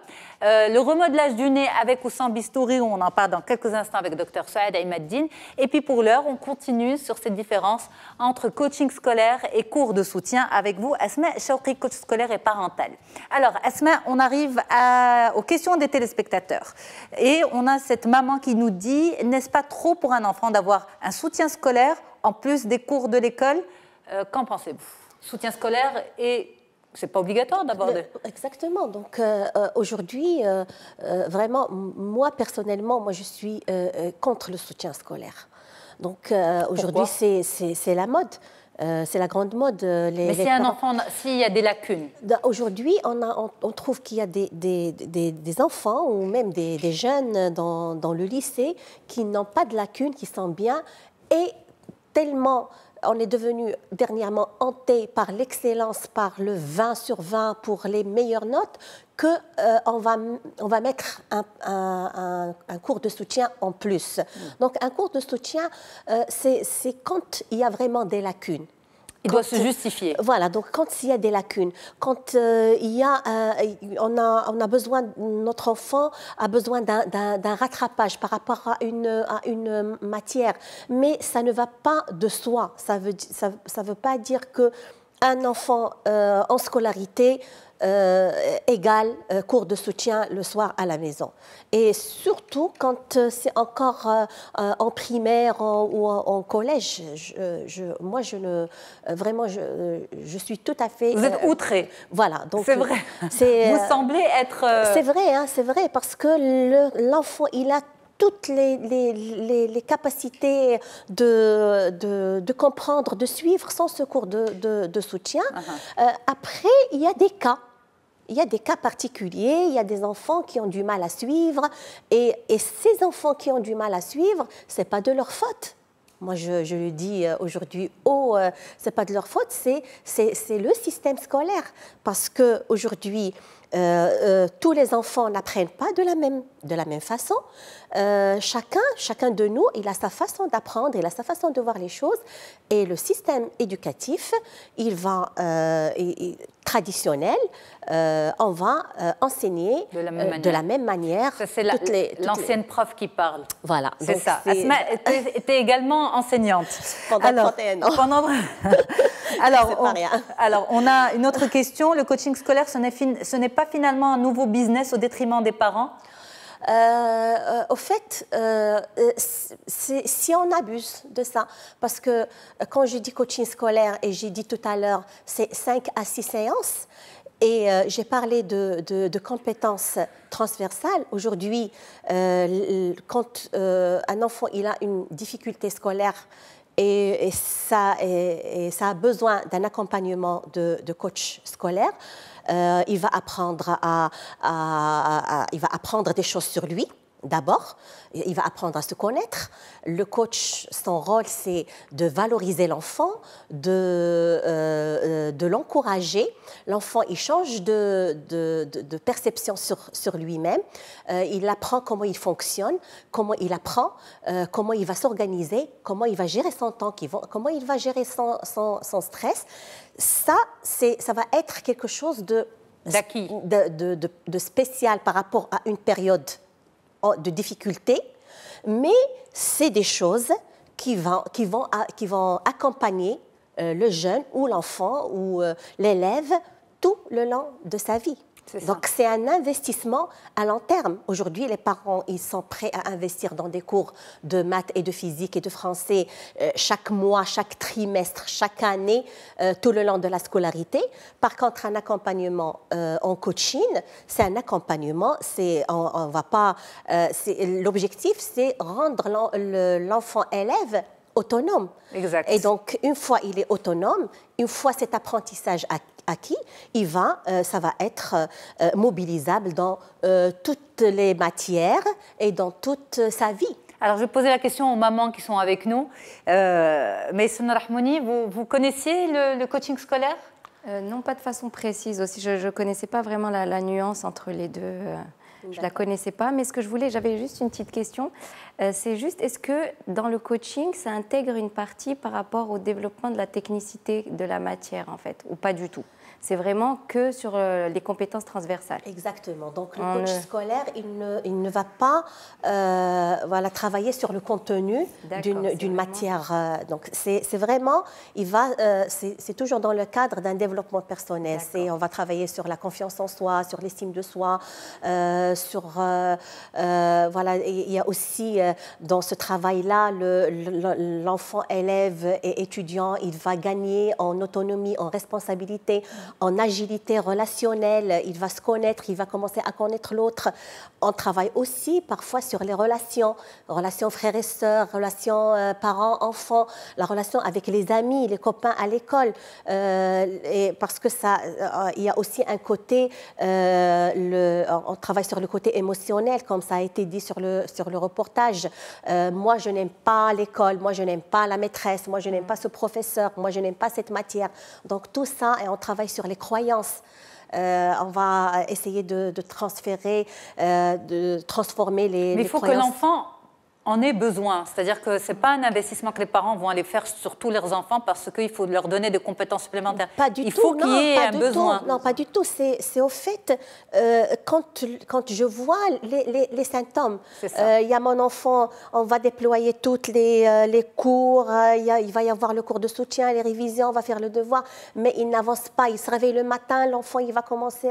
Le remodelage du nez avec ou sans bistouri, on en parle dans quelques instants avec Dr Saad Imaddine. Et puis pour l'heure, on continue sur cette différence entre coaching scolaire et cours de soutien avec vous, Asma Chouqi, coach scolaire et parental. Alors Asma, on arrive aux questions des téléspectateurs. Et on a cette maman qui nous dit, n'est-ce pas trop pour un enfant d'avoir un soutien scolaire en plus des cours de l'école? Qu'en pensez-vous? Soutien scolaire et c'est pas obligatoire d'aborder. Exactement. Donc aujourd'hui, vraiment, moi personnellement, je suis contre le soutien scolaire. Donc aujourd'hui, c'est la mode. C'est la grande mode. Mais si un enfant, s'il y a des lacunes. Aujourd'hui, on trouve qu'il y a des enfants ou même des jeunes dans le lycée qui n'ont pas de lacunes, qui sont bien et tellement. On est devenu dernièrement hanté par l'excellence, par le 20 sur 20 pour les meilleures notes, qu'on va mettre un cours de soutien en plus. Donc un cours de soutien, c'est quand il y a vraiment des lacunes. Il doit se justifier. Voilà, donc quand il y a des lacunes, quand on a besoin, notre enfant a besoin d'un rattrapage par rapport à une matière, mais ça ne va pas de soi. Ça veut pas dire qu'un enfant en scolarité égale cours de soutien le soir à la maison. Et surtout quand c'est encore en primaire ou en collège, moi je suis tout à fait... Vous êtes outrée. Voilà. Donc c'est vrai. Vous semblez être... C'est vrai, parce que l'enfant, il a toutes les capacités de comprendre, de suivre sans ce cours de soutien. Après, il y a des cas. Il y a des cas particuliers, il y a des enfants qui ont du mal à suivre, et ces enfants qui ont du mal à suivre, ce n'est pas de leur faute. Moi, je le dis aujourd'hui, ce n'est pas de leur faute, c'est le système scolaire. Parce qu'aujourd'hui, tous les enfants n'apprennent pas de la même façon. Chacun de nous, il a sa façon d'apprendre, il a sa façon de voir les choses. Et le système éducatif, il va, traditionnel, on va enseigner de la même manière. C'est l'ancienne prof qui parle. Voilà. C'est ça. Asma était également enseignante. Pendant 31 ans. Alors, on a une autre question. Le coaching scolaire, ce n'est pas finalement un nouveau business au détriment des parents? Au fait, si on abuse de ça, parce que quand je dis coaching scolaire, et j'ai dit tout à l'heure, c'est 5 à 6 séances, et j'ai parlé de compétences transversales. Aujourd'hui, quand un enfant il a une difficulté scolaire, et ça a besoin d'un accompagnement de coach scolaire, il va apprendre il va apprendre des choses sur lui. D'abord, il va apprendre à se connaître. Le coach, son rôle, c'est de valoriser l'enfant, de l'encourager. L'enfant, il change de perception sur lui-même. Il apprend comment il fonctionne, comment il apprend, comment il va s'organiser, comment il va gérer son temps, comment il va gérer son stress. Ça va être quelque chose d'acquis, de spécial par rapport à une période de difficulté, mais c'est des choses qui vont accompagner le jeune ou l'enfant ou l'élève tout le long de sa vie. Donc c'est un investissement à long terme. Aujourd'hui, les parents, ils sont prêts à investir dans des cours de maths et de physique et de français chaque mois, chaque trimestre, chaque année, tout le long de la scolarité. Par contre, un accompagnement en coaching, c'est un accompagnement, on va pas... l'objectif, c'est rendre l'enfant élève autonome. Exact. Et donc, une fois il est autonome, une fois cet apprentissage acquis, ça va être mobilisable dans toutes les matières et dans toute sa vie. Alors, je vais poser la question aux mamans qui sont avec nous. Maïsouna Rahmouni, vous connaissiez le coaching scolaire? Non, pas de façon précise aussi. Je ne connaissais pas vraiment la nuance entre les deux. Je ne la connaissais pas, mais j'avais juste une petite question. C'est juste, est-ce que dans le coaching, ça intègre une partie par rapport au développement de la technicité de la matière, en fait, ou pas du tout? C'est vraiment que sur les compétences transversales. Exactement. Donc, le coach scolaire, il ne va pas travailler sur le contenu d'une matière. Donc, c'est vraiment, c'est toujours dans le cadre d'un développement personnel. On va travailler sur la confiance en soi, sur l'estime de soi, il y a aussi dans ce travail-là, l'enfant élève et étudiant, il va gagner en autonomie, en responsabilité, en agilité relationnelle, il va se connaître, il va commencer à connaître l'autre. On travaille aussi parfois sur les relations frères et sœurs, relations parents-enfants, la relation avec les amis, les copains à l'école. Parce que il y a aussi un côté, on travaille sur le côté émotionnel, comme ça a été dit sur le reportage. Moi, je n'aime pas l'école, moi, je n'aime pas la maîtresse, moi, je n'aime pas ce professeur, moi, je n'aime pas cette matière. Donc, tout ça, et on travaille sur les croyances. On va essayer de transformer les Mais il faut croyances. Que l'enfant en aient besoin. C'est-à-dire que ce n'est pas un investissement que les parents vont aller faire sur tous leurs enfants parce qu'il faut leur donner des compétences supplémentaires. Pas du tout. Il faut qu'il y ait un besoin. Non, pas du tout. C'est au fait, quand je vois les symptômes, il y a mon enfant, on va déployer toutes les cours, il va y avoir le cours de soutien, les révisions, on va faire le devoir, mais il n'avance pas. Il se réveille le matin, l'enfant, il va commencer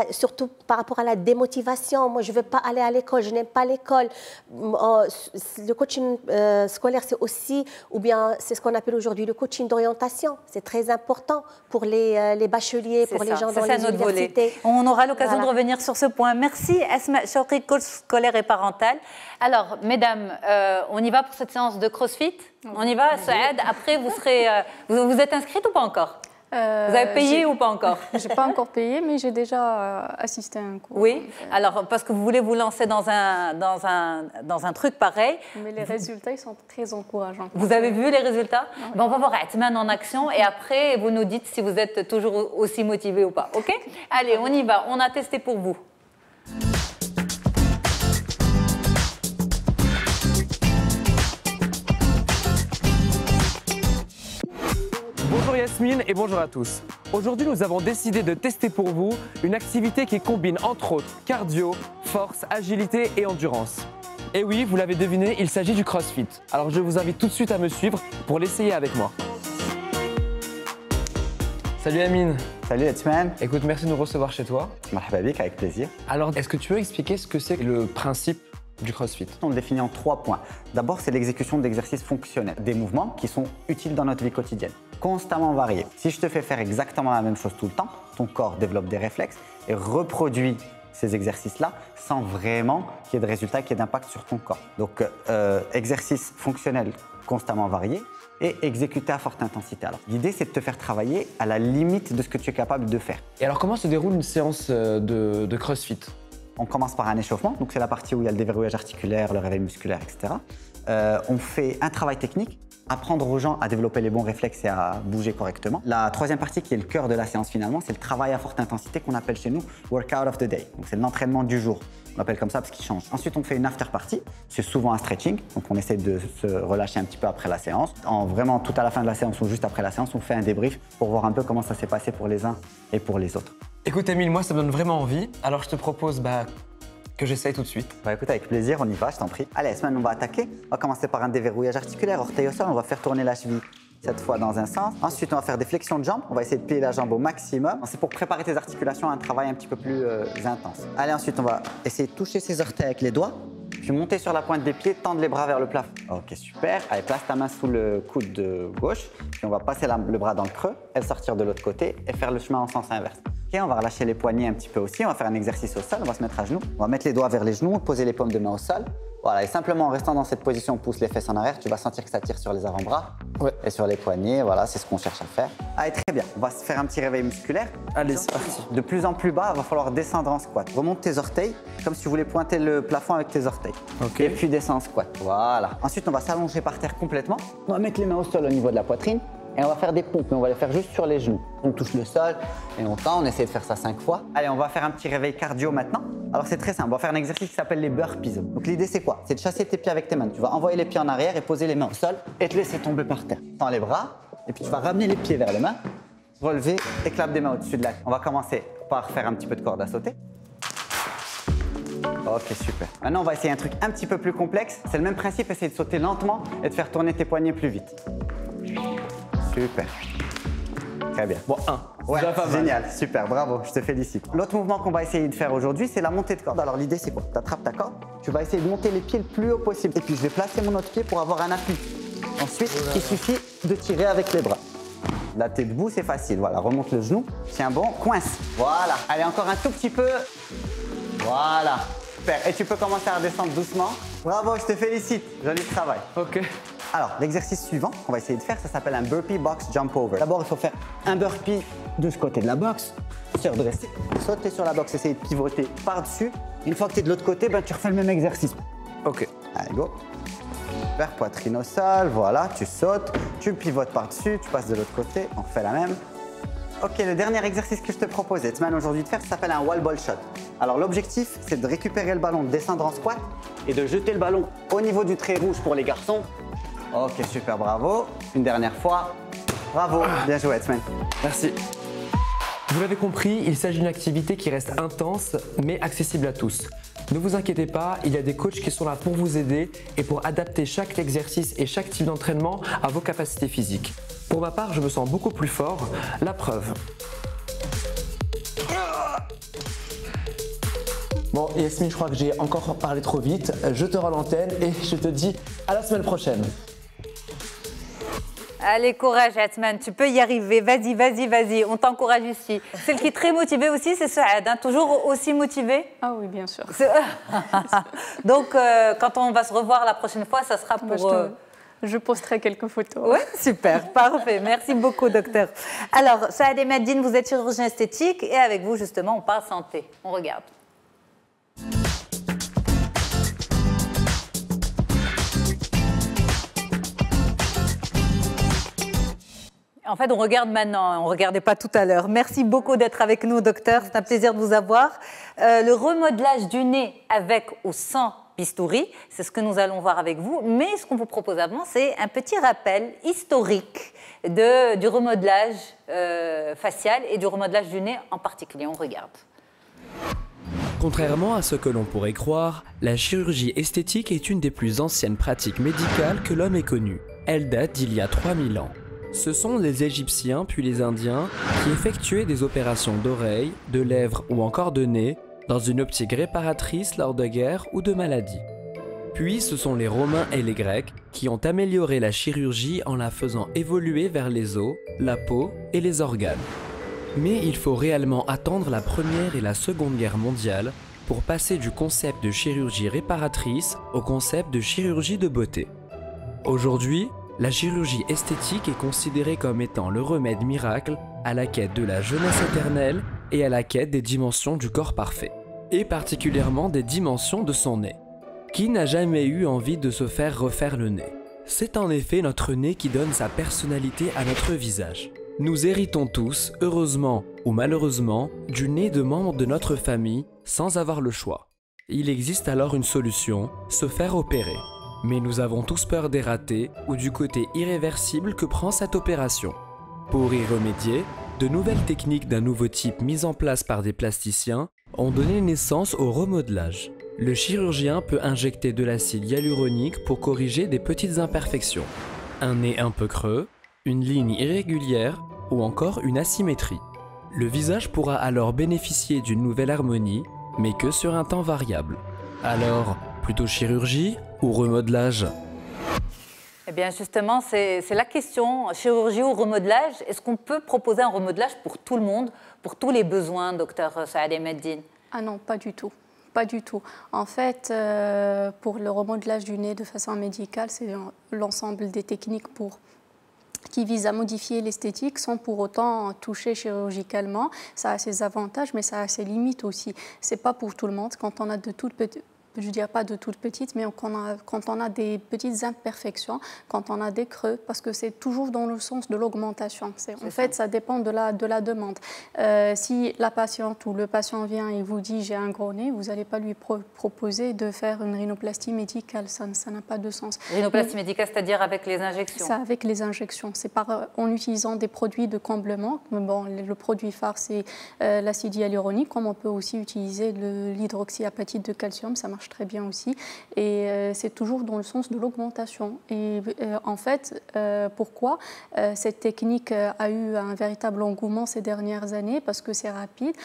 surtout par rapport à la démotivation. Moi, je ne veux pas aller à l'école, je n'aime pas l'école. Le coaching scolaire, c'est aussi, ou bien c'est ce qu'on appelle aujourd'hui le coaching d'orientation. C'est très important pour les bacheliers, pour les gens dans les universités. On aura l'occasion de revenir sur ce point. Merci Asma Chokri, coach scolaire et parental. Alors, mesdames, on y va pour cette séance de CrossFit? On y va, Saad. Après, vous êtes inscrite ou pas encore? Vous avez payé ou pas encore? Je n'ai pas encore payé, mais j'ai déjà assisté à un cours. Oui, alors parce que vous voulez vous lancer dans un truc pareil. Mais les résultats, ils sont très encourageants. Vous avez vu les résultats? Ben, on va voir Atman en action et après, vous nous dites si vous êtes toujours aussi motivé ou pas. OK? Allez, on y va. On a testé pour vous. Bonjour Yasmine et bonjour à tous. Aujourd'hui, nous avons décidé de tester pour vous une activité qui combine entre autres cardio, force, agilité et endurance. Et oui, vous l'avez deviné, il s'agit du CrossFit. Alors je vous invite tout de suite à me suivre pour l'essayer avec moi. Salut Amine. Salut Yasmine. Écoute, merci de nous recevoir chez toi. Marhaba bik, avec plaisir. Alors, est-ce que tu veux expliquer ce que c'est le principe du CrossFit? On le définit en 3 points. D'abord, c'est l'exécution d'exercices fonctionnels, des mouvements qui sont utiles dans notre vie quotidienne, constamment variés. Si je te fais faire exactement la même chose tout le temps, ton corps développe des réflexes et reproduit ces exercices-là sans vraiment qu'il y ait de résultats, qu'il y ait d'impact sur ton corps. Donc, exercices fonctionnels constamment variés et exécutés à forte intensité. Alors, l'idée, c'est de te faire travailler à la limite de ce que tu es capable de faire. Et alors, comment se déroule une séance de CrossFit? On commence par un échauffement, donc c'est la partie où il y a le déverrouillage articulaire, le réveil musculaire, etc. On fait un travail technique, apprendre aux gens à développer les bons réflexes et à bouger correctement. La troisième partie, qui est le cœur de la séance finalement, c'est le travail à forte intensité qu'on appelle chez nous « workout of the day ». Donc c'est l'entraînement du jour. On l'appelle comme ça parce qu'il change. Ensuite, on fait une after party. C'est souvent un stretching, donc on essaie de se relâcher un petit peu après la séance. Vraiment, tout à la fin de la séance ou juste après la séance, on fait un débrief pour voir un peu comment ça s'est passé pour les uns et pour les autres. Écoute Emile, moi ça me donne vraiment envie, alors je te propose que j'essaye tout de suite. Écoute, avec plaisir, on y va, je t'en prie. Allez, Asman, on va attaquer. On va commencer par un déverrouillage articulaire, orteil au sol, on va faire tourner la cheville cette fois dans un sens. Ensuite, on va faire des flexions de jambes, on va essayer de plier la jambe au maximum. C'est pour préparer tes articulations à un travail un petit peu plus intense. Allez, ensuite, on va essayer de toucher ses orteils avec les doigts, puis monter sur la pointe des pieds, tendre les bras vers le plafond. Ok, super. Allez, place ta main sous le coude de gauche, puis on va passer le bras dans le creux, et le sortir de l'autre côté et faire le chemin en sens inverse. Ok, on va relâcher les poignets un petit peu aussi, on va faire un exercice au sol, on va se mettre à genoux, on va mettre les doigts vers les genoux, poser les paumes de main au sol. Voilà, et simplement en restant dans cette position, pousse les fesses en arrière, tu vas sentir que ça tire sur les avant-bras et sur les poignets. Voilà, c'est ce qu'on cherche à faire. Allez, très bien. On va se faire un petit réveil musculaire. Allez, c'est parti. De plus en plus bas, il va falloir descendre en squat. Remonte tes orteils, comme si tu voulais pointer le plafond avec tes orteils. Ok. Et puis descends en squat. Voilà. Ensuite, on va s'allonger par terre complètement. On va mettre les mains au sol au niveau de la poitrine. Et on va faire des pompes, mais on va les faire juste sur les genoux. On touche le sol et on tend, on essaie de faire ça 5 fois. Allez, on va faire un petit réveil cardio maintenant. Alors c'est très simple, on va faire un exercice qui s'appelle les burpees. Donc l'idée c'est quoi? C'est de chasser tes pieds avec tes mains. Tu vas envoyer les pieds en arrière et poser les mains au sol et te laisser tomber par terre. Tends les bras et puis tu vas ramener les pieds vers les mains, relever et clap des mains au-dessus de la tête. On va commencer par faire un petit peu de corde à sauter. Ok, super. Maintenant, on va essayer un truc un petit peu plus complexe. C'est le même principe, essayer de sauter lentement et de faire tourner tes poignets plus vite. Super. Très bien. Bon, Ouais, génial, super, bravo, je te félicite. L'autre mouvement qu'on va essayer de faire aujourd'hui, c'est la montée de corde. Alors l'idée, c'est quoi? Tu attrapes ta corde, tu vas essayer de monter les pieds le plus haut possible. Et puis je vais placer mon autre pied pour avoir un appui. Ensuite, il suffit de tirer avec les bras. Là, t'es debout, c'est facile. Voilà, remonte le genou, tiens bon, coince. Voilà, allez, encore un tout petit peu. Voilà, super. Et tu peux commencer à redescendre doucement. Bravo, je te félicite, joli travail. Ok. Alors, l'exercice suivant qu'on va essayer de faire, ça s'appelle un burpee box jump over. D'abord, il faut faire un burpee de ce côté de la box, se redresser, sauter sur la box, essayer de pivoter par-dessus. Une fois que tu es de l'autre côté, tu refais le même exercice. Ok. Allez, go. Super, poitrine au sol, voilà, tu sautes, tu pivotes par-dessus, tu passes de l'autre côté, on refait la même. Ok, le dernier exercice que je te propose cette semaine aujourd'hui de faire, ça s'appelle un wall ball shot. Alors l'objectif, c'est de récupérer le ballon, de descendre en squat et de jeter le ballon au niveau du trait rouge pour les garçons. Ok, super, bravo. Une dernière fois. Bravo, bien joué, Yassmine. Merci. Vous l'avez compris, il s'agit d'une activité qui reste intense mais accessible à tous. Ne vous inquiétez pas, il y a des coachs qui sont là pour vous aider et pour adapter chaque exercice et chaque type d'entraînement à vos capacités physiques. Pour ma part, je me sens beaucoup plus fort. La preuve. Bon, Yasmine, je crois que j'ai encore parlé trop vite. Je te rends l'antenne et je te dis à la semaine prochaine. Allez, courage, Yassmine, tu peux y arriver. Vas-y, vas-y, vas-y, on t'encourage ici. Celle qui est très motivée aussi, c'est Saad, hein, toujours aussi motivée. Ah oui, bien sûr. Donc, quand on va se revoir la prochaine fois, ça sera pour... Je posterai quelques photos. Oui, super, parfait. Merci beaucoup, docteur. Alors, Saad Meddine, vous êtes chirurgien esthétique et avec vous, justement, on parle santé. On regarde. En fait, on regarde maintenant, on ne regardait pas tout à l'heure. Merci beaucoup d'être avec nous, docteur. C'est un plaisir de vous avoir. Le remodelage du nez avec ou sans bistouri, c'est ce que nous allons voir avec vous. Mais ce qu'on vous propose avant, c'est un petit rappel historique du remodelage facial et du remodelage du nez en particulier. On regarde. Contrairement à ce que l'on pourrait croire, la chirurgie esthétique est une des plus anciennes pratiques médicales que l'homme ait connues. Elle date d'il y a 3000 ans. Ce sont les Égyptiens puis les Indiens qui effectuaient des opérations d'oreilles, de lèvres ou encore de nez dans une optique réparatrice lors de guerres ou de maladies. Puis ce sont les Romains et les Grecs qui ont amélioré la chirurgie en la faisant évoluer vers les os, la peau et les organes. Mais il faut réellement attendre la Première et la Seconde Guerre mondiale pour passer du concept de chirurgie réparatrice au concept de chirurgie de beauté. Aujourd'hui, la chirurgie esthétique est considérée comme étant le remède miracle à la quête de la jeunesse éternelle et à la quête des dimensions du corps parfait, et particulièrement des dimensions de son nez. Qui n'a jamais eu envie de se faire refaire le nez? C'est en effet notre nez qui donne sa personnalité à notre visage. Nous héritons tous, heureusement ou malheureusement, du nez de membres de notre famille sans avoir le choix. Il existe alors une solution, se faire opérer. Mais nous avons tous peur des ratés ou du côté irréversible que prend cette opération. Pour y remédier, de nouvelles techniques d'un nouveau type mises en place par des plasticiens ont donné naissance au remodelage. Le chirurgien peut injecter de l'acide hyaluronique pour corriger des petites imperfections. Un nez un peu creux, une ligne irrégulière ou encore une asymétrie. Le visage pourra alors bénéficier d'une nouvelle harmonie, mais que sur un temps variable. Alors, plutôt chirurgie ou remodelage? Eh bien justement, c'est la question, chirurgie ou remodelage. Est-ce qu'on peut proposer un remodelage pour tout le monde, pour tous les besoins, docteur Saad Meddine? Ah non, pas du tout. Pas du tout. En fait, pour le remodelage du nez de façon médicale, c'est l'ensemble des techniques qui visent à modifier l'esthétique sans pour autant toucher chirurgicalement. Ça a ses avantages, mais ça a ses limites aussi. C'est pas pour tout le monde. Quand on a de toutes petites, je ne dirais pas de toutes petites, mais quand on a des petites imperfections, quand on a des creux, parce que c'est toujours dans le sens de l'augmentation. En fait, ça dépend de la demande. Si la patiente ou le patient vient et vous dit « j'ai un gros nez », vous n'allez pas lui proposer de faire une rhinoplastie médicale. Ça n'a pas de sens. Rhinoplastie médicale, c'est-à-dire avec les injections? Ça, avec les injections. C'est en utilisant des produits de comblement. Bon, le produit phare, c'est l'acide hyaluronique, comme on peut aussi utiliser l'hydroxyapatite de calcium. Ça marche très bien aussi, et c'est toujours dans le sens de l'augmentation. Et en fait, pourquoi cette technique a eu un véritable engouement ces dernières années? Parce que c'est rapide,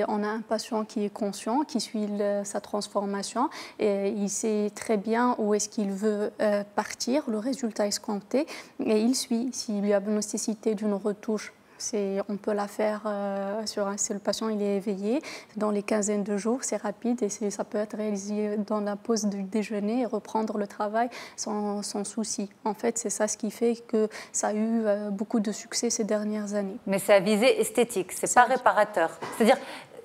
on a un patient qui est conscient, qui suit sa transformation, et il sait très bien où est-ce qu'il veut partir, le résultat escompté, et il suit. S'il y a nécessité d'une retouche, on peut la faire si le patient il est éveillé, dans les quinzaines de jours, c'est rapide et ça peut être réalisé dans la pause du déjeuner et reprendre le travail sans souci. En fait, c'est ça ce qui fait que ça a eu beaucoup de succès ces dernières années. Mais c'est à visée esthétique, c'est pas réparateur. C'est-à-dire,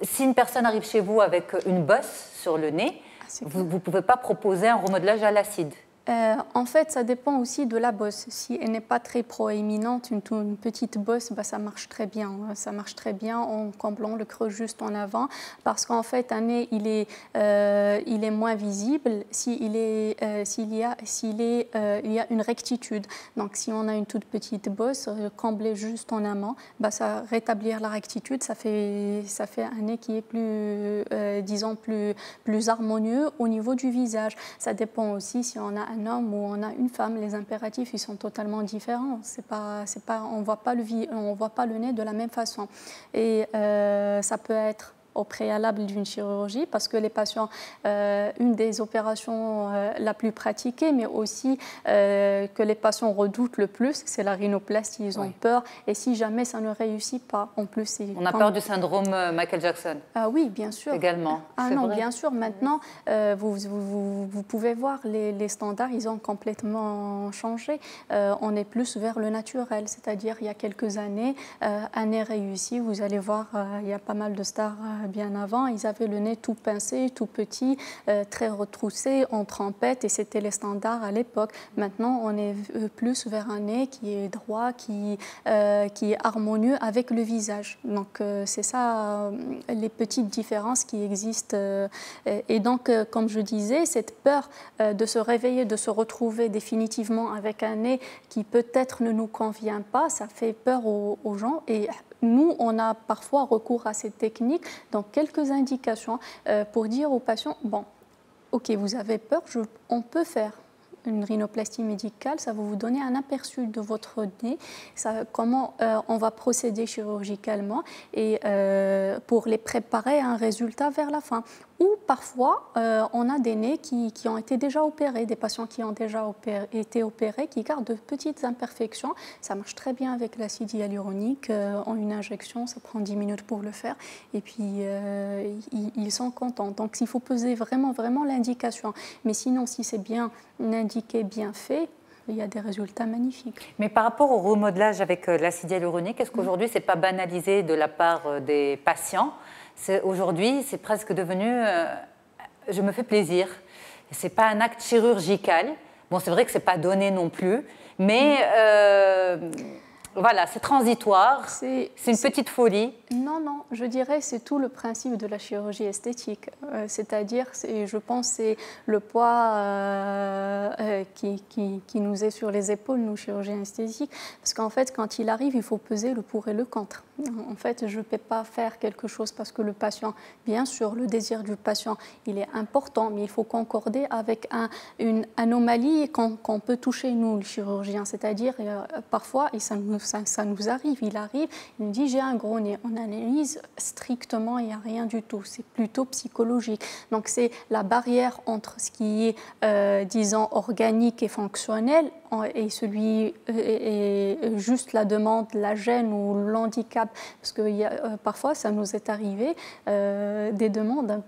si une personne arrive chez vous avec une bosse sur le nez, vous ne pouvez pas proposer un remodelage à l'acide. En fait, ça dépend aussi de la bosse. Si elle n'est pas très proéminente, une petite bosse, bah, ça marche très bien. Ça marche très bien en comblant le creux juste en avant, parce qu'en fait, un nez, il est moins visible s'il y a une rectitude. Donc, si on a une toute petite bosse, combler juste en amont, bah, ça rétablir la rectitude, ça fait un nez qui est plus, disons, plus harmonieux au niveau du visage. Ça dépend aussi si on a un homme ou on a une femme. Les impératifs, ils sont totalement différents. On voit pas le nez de la même façon. Et ça peut être au préalable d'une chirurgie, parce que les patients, une des opérations la plus pratiquée, mais aussi que les patients redoutent le plus, c'est la rhinoplastie. Ils ont peur, et si jamais ça ne réussit pas, en plus... On a peur du syndrome Michael Jackson. Ah oui, bien sûr. Également. Ah non, bien sûr. Maintenant, vous pouvez voir, les standards, ils ont complètement changé. On est plus vers le naturel, c'est-à-dire il y a quelques années, un nez réussi, vous allez voir, il y a pas mal de stars bien avant, ils avaient le nez tout pincé, tout petit, très retroussé, en trempette, et c'était les standards à l'époque. Maintenant, on est plus vers un nez qui est droit, qui est harmonieux avec le visage. Donc, c'est ça, les petites différences qui existent. Et donc, comme je disais, cette peur de se réveiller, de se retrouver définitivement avec un nez qui peut-être ne nous convient pas, ça fait peur aux gens. Et nous, on a parfois recours à cette technique, donc quelques indications pour dire aux patients, bon, ok, vous avez peur, on peut faire une rhinoplastie médicale, ça va vous donner un aperçu de votre nez, comment on va procéder chirurgicalement, et pour les préparer à un résultat vers la fin. Ou parfois, on a des nez qui ont été déjà opérés, des patients qui ont déjà été opérés, qui gardent de petites imperfections. Ça marche très bien avec l'acide hyaluronique. En une injection, ça prend 10 minutes pour le faire. Et puis, ils sont contents. Donc, il faut peser vraiment, vraiment l'indication. Mais sinon, si c'est bien indiqué, bien fait, il y a des résultats magnifiques. Mais par rapport au remodelage avec l'acide hyaluronique, est-ce qu'aujourd'hui, ce n'est pas banalisé de la part des patients ? Aujourd'hui, c'est presque devenu je me fais plaisir. Ce n'est pas un acte chirurgical. Bon, c'est vrai que ce n'est pas donné non plus, mais voilà, c'est transitoire, c'est une petite folie. Non, non, je dirais c'est tout le principe de la chirurgie esthétique. C'est-à-dire, je pense, c'est le poids qui nous est sur les épaules, nous, chirurgiens esthétiques. Parce qu'en fait, quand il arrive, il faut peser le pour et le contre. En fait, je ne peux pas faire quelque chose parce que le patient, bien sûr, le désir du patient, il est important, mais il faut concorder avec une anomalie qu'on peut toucher, nous, le chirurgien. C'est-à-dire, parfois, et ça nous arrive, il nous dit j'ai un gros nez. On analyse strictement, il n'y a rien du tout. C'est plutôt psychologique. Donc c'est la barrière entre ce qui est, disons, organique et fonctionnel et juste la demande, la gêne ou l'handicap. Parce que parfois, ça nous est arrivé des demandes un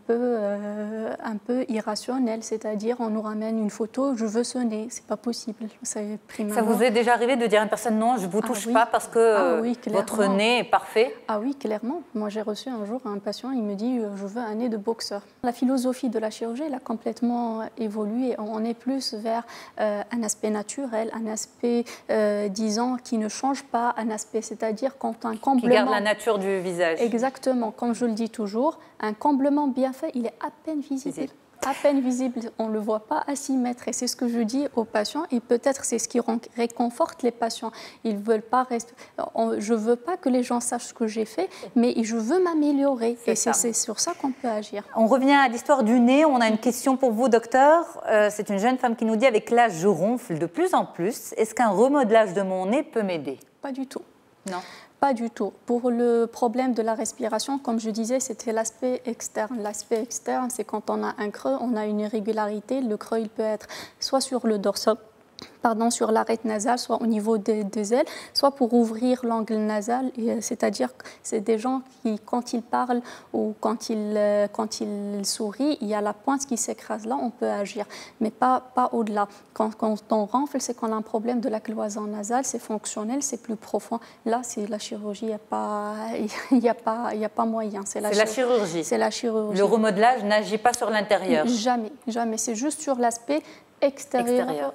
peu irrationnelles. C'est-à-dire, on nous ramène une photo, je veux ce nez. C'est pas possible. Ça vous est déjà arrivé de dire à une personne non, je ne vous touche pas parce que votre nez est parfait? Ah oui, clairement. Moi, j'ai reçu un jour un patient, il me dit je veux un nez de boxeur. La philosophie de la chirurgie, elle a complètement évolué. On est plus vers un aspect naturel, un aspect, disons, qui ne change pas, un aspect, c'est-à-dire quand un comblement... Qui garde la nature du visage. Exactement. Comme je le dis toujours, un comblement bien fait, il est à peine visible. À peine visible, on ne le voit pas à 6 mètres. Et c'est ce que je dis aux patients, et peut-être c'est ce qui réconforte les patients. Ils veulent pas je ne veux pas que les gens sachent ce que j'ai fait, mais je veux m'améliorer. Et c'est sur ça qu'on peut agir. On revient à l'histoire du nez. On a une question pour vous, docteur. C'est une jeune femme qui nous dit, avec l'âge, je ronfle de plus en plus. Est-ce qu'un remodelage de mon nez peut m'aider? Pas du tout. Non. Pas du tout. Pour le problème de la respiration, comme je disais, c'était l'aspect externe. L'aspect externe, c'est quand on a un creux, on a une irrégularité. Le creux, il peut être soit sur le dorsal, sur l'arête nasale, soit au niveau des ailes, soit pour ouvrir l'angle nasal. C'est-à-dire que c'est des gens qui, quand ils parlent ou quand ils sourient, il y a la pointe qui s'écrase. Là, on peut agir, mais pas au-delà. Quand on renfle, c'est qu'on a un problème de la cloison nasale, c'est fonctionnel, c'est plus profond. Là, c'est la chirurgie, il n'y a pas moyen. C'est la chirurgie. C'est la chirurgie. Le remodelage n'agit pas sur l'intérieur. Jamais, jamais. C'est juste sur l'aspect extérieur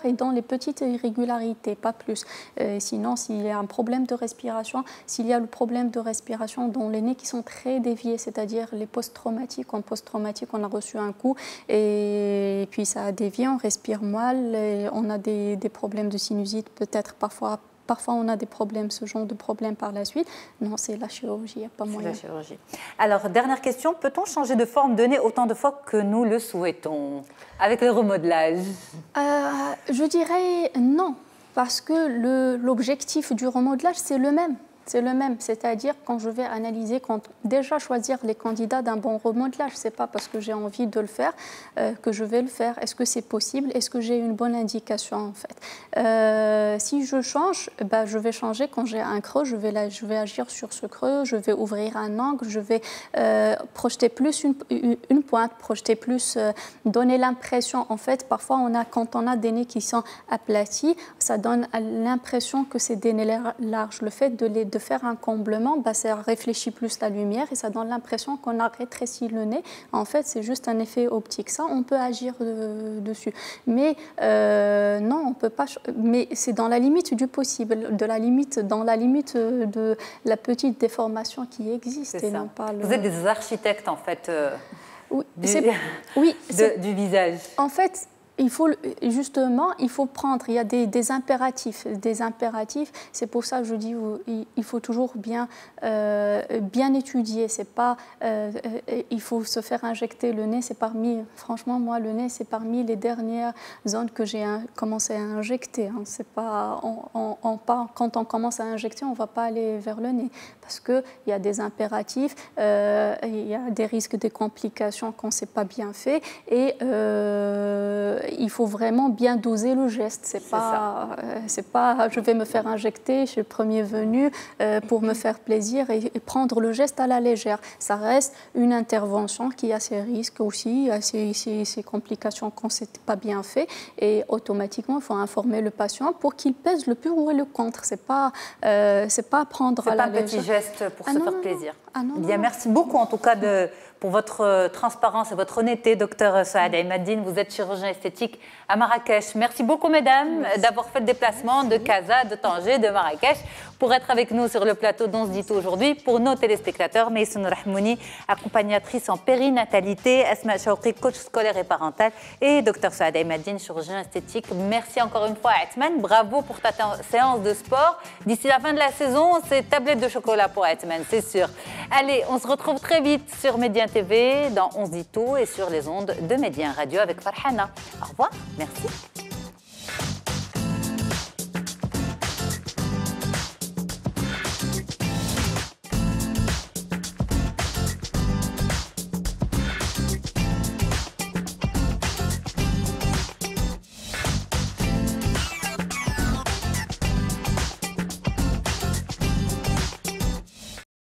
et dans les petites irrégularités, pas plus. Sinon, s'il y a un problème de respiration, s'il y a le problème de respiration dans les nez qui sont très déviés, c'est-à-dire les post-traumatiques. En post-traumatique, on a reçu un coup et puis ça a dévié, on respire mal, et on a des problèmes de sinusite, peut-être parfois on a des problèmes, ce genre de problèmes par la suite. Non, c'est la chirurgie, il n'y a pas moyen. C'est la chirurgie. Alors, dernière question, peut-on changer de forme de nez autant de fois que nous le souhaitons avec le remodelage? Je dirais non, parce que l'objectif du remodelage, c'est le même. C'est le même, c'est-à-dire quand je vais analyser, déjà choisir les candidats d'un bon remodelage, ce n'est pas parce que j'ai envie de le faire que je vais le faire. Est-ce que c'est possible? Est-ce que j'ai une bonne indication en fait? Si je change, je vais changer quand j'ai un creux, je vais agir sur ce creux, je vais ouvrir un angle, je vais projeter plus une pointe, projeter plus, donner l'impression. En fait, parfois, quand on a des nez qui sont aplatis, ça donne l'impression que c'est des nez larges. Le fait de faire un comblement, ça réfléchit plus la lumière et ça donne l'impression qu'on a rétréci le nez. En fait, c'est juste un effet optique. Ça, on peut agir dessus. Mais non, on peut pas. Mais c'est dans la limite du possible, dans la limite de la petite déformation qui existe. Et non pas Vous êtes des architectes, en fait, oui, du visage. En fait, il faut prendre, il y a des impératifs. C'est pour ça que je dis il faut toujours bien étudier. C'est pas, il faut se faire injecter le nez. Franchement, moi, le nez, c'est parmi les dernières zones que j'ai commencé à injecter. C'est pas, quand on commence à injecter, on ne va pas aller vers le nez. Parce qu'il y a des impératifs, il y a des risques de complications quand ce n'est pas bien fait. Et il faut vraiment bien doser le geste. C'est pas je vais me faire injecter, je suis le premier venu pour me faire plaisir et prendre le geste à la légère. Ça reste une intervention qui a ses risques aussi, ses complications quand ce n'est pas bien fait. Et automatiquement, il faut informer le patient pour qu'il pèse le pour et le contre. C'est pas prendre à la légère. C'est pas un petit geste pour se faire plaisir. Bien, merci beaucoup en tout cas pour votre transparence et votre honnêteté, docteur Saad Aymaddine. Vous êtes chirurgien esthétique à Marrakech. Merci beaucoup, mesdames, d'avoir fait le déplacement de Casa, de Tanger, de Marrakech pour être avec nous sur le plateau d'On se dit tout aujourd'hui. Pour nos téléspectateurs, Maysoun Rahmouni, accompagnatrice en périnatalité, Asma Chawqi, coach scolaire et parental, et docteur Saad Aymaddine, chirurgien esthétique. Merci encore une fois, Athman. Bravo pour ta séance de sport. D'ici la fin de la saison, c'est tablette de chocolat pour Athman, c'est sûr. Allez, on se retrouve très vite sur Média TV, dans On se dit tout et sur les ondes de Média Radio avec Farhana. Au revoir, merci.